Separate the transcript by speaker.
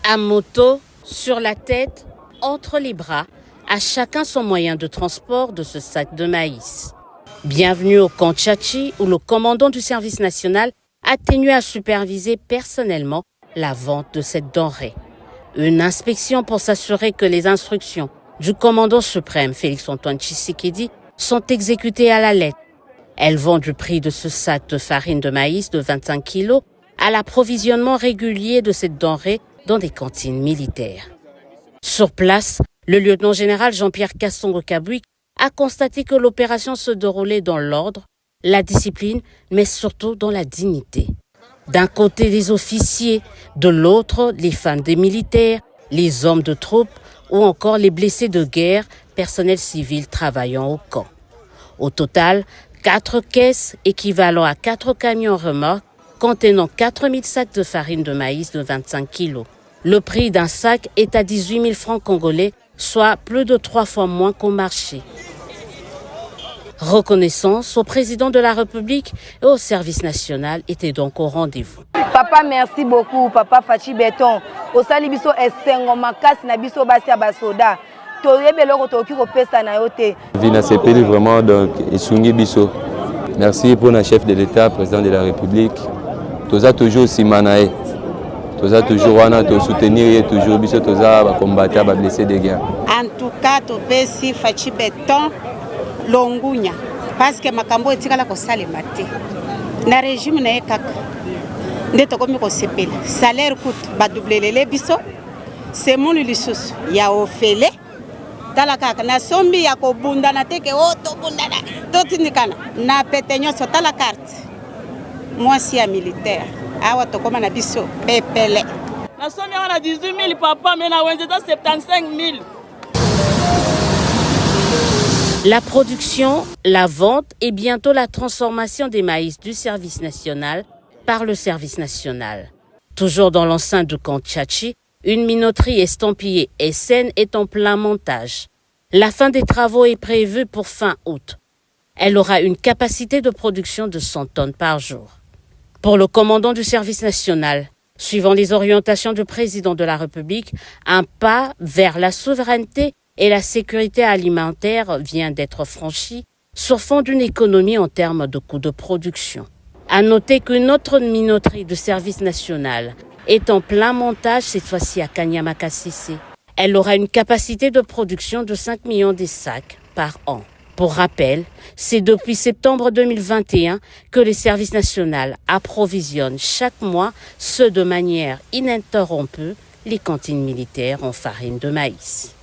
Speaker 1: À moto, sur la tête, entre les bras, à chacun son moyen de transport de ce sac de maïs. Bienvenue au camp Tchatchi où le commandant du service national a tenu à superviser personnellement la vente de cette denrée. Une inspection pour s'assurer que les instructions du commandant suprême Félix-Antoine Tshisekedi sont exécutées à la lettre. Elles vont du prix de ce sac de farine de maïs de 25 kilos à l'approvisionnement régulier de cette denrée dans des cantines militaires. Sur place, le lieutenant-général Jean-Pierre Kasongo-Kabouik a constaté que l'opération se déroulait dans l'ordre, la discipline, mais surtout dans la dignité. D'un côté les officiers, de l'autre les femmes des militaires, les hommes de troupes ou encore les blessés de guerre, personnel civil travaillant au camp. Au total, 4 caisses équivalent à 4 camions remorques contenant 4000 sacs de farine de maïs de 25 kilos. Le prix d'un sac est à 18 000 francs congolais, soit plus de 3 fois moins qu'au marché. Reconnaissance au président de la République et au service national était donc au rendez-vous.
Speaker 2: Papa, merci beaucoup. Papa Fachi Béton. Au salibiso esengo makasi na biso basi abasoda.
Speaker 3: Vina sepeli vraiment donc esungi biso. Merci pour le chef de l'État, président de la République. Toza toujours simanae. Toza toujours wana to soutenir toujours biso toza ba combattre ba blessés de guerre.
Speaker 4: En tout cas, to pesi Fachi Béton longunya parce que makambo etikala ko salema te. Na régime na ekaka. Ndeto komi ko sepela. Salaire coûte ba doublelele biso. C'est mon lisusu ya ofele. Talakaka na sombi ya kobunda na teke oto bundana totindikana na pete nyonso tala carte mwasi ya militaire awa tokoma na biso pepele
Speaker 5: na sombi wana 18 000 papa mais na wenze 75 000.
Speaker 1: La production, la vente et bientôt la transformation des maïs du service national par le service national. Toujours dans l'enceinte du camp Tchatchi, une minoterie estampillée SN est en plein montage. La fin des travaux est prévue pour fin août. Elle aura une capacité de production de 100 tonnes par jour. Pour le commandant du service national, suivant les orientations du président de la République, un pas vers la souveraineté et la sécurité alimentaire vient d'être franchi sur fond d'une économie en termes de coûts de production. À noter qu'une autre minoterie du service national est en plein montage, cette fois-ci à Kanyama-Kasese. Elle aura une capacité de production de 5 millions de sacs par an. Pour rappel, c'est depuis septembre 2021 que le service national approvisionne chaque mois, de manière ininterrompue, les cantines militaires en farine de maïs.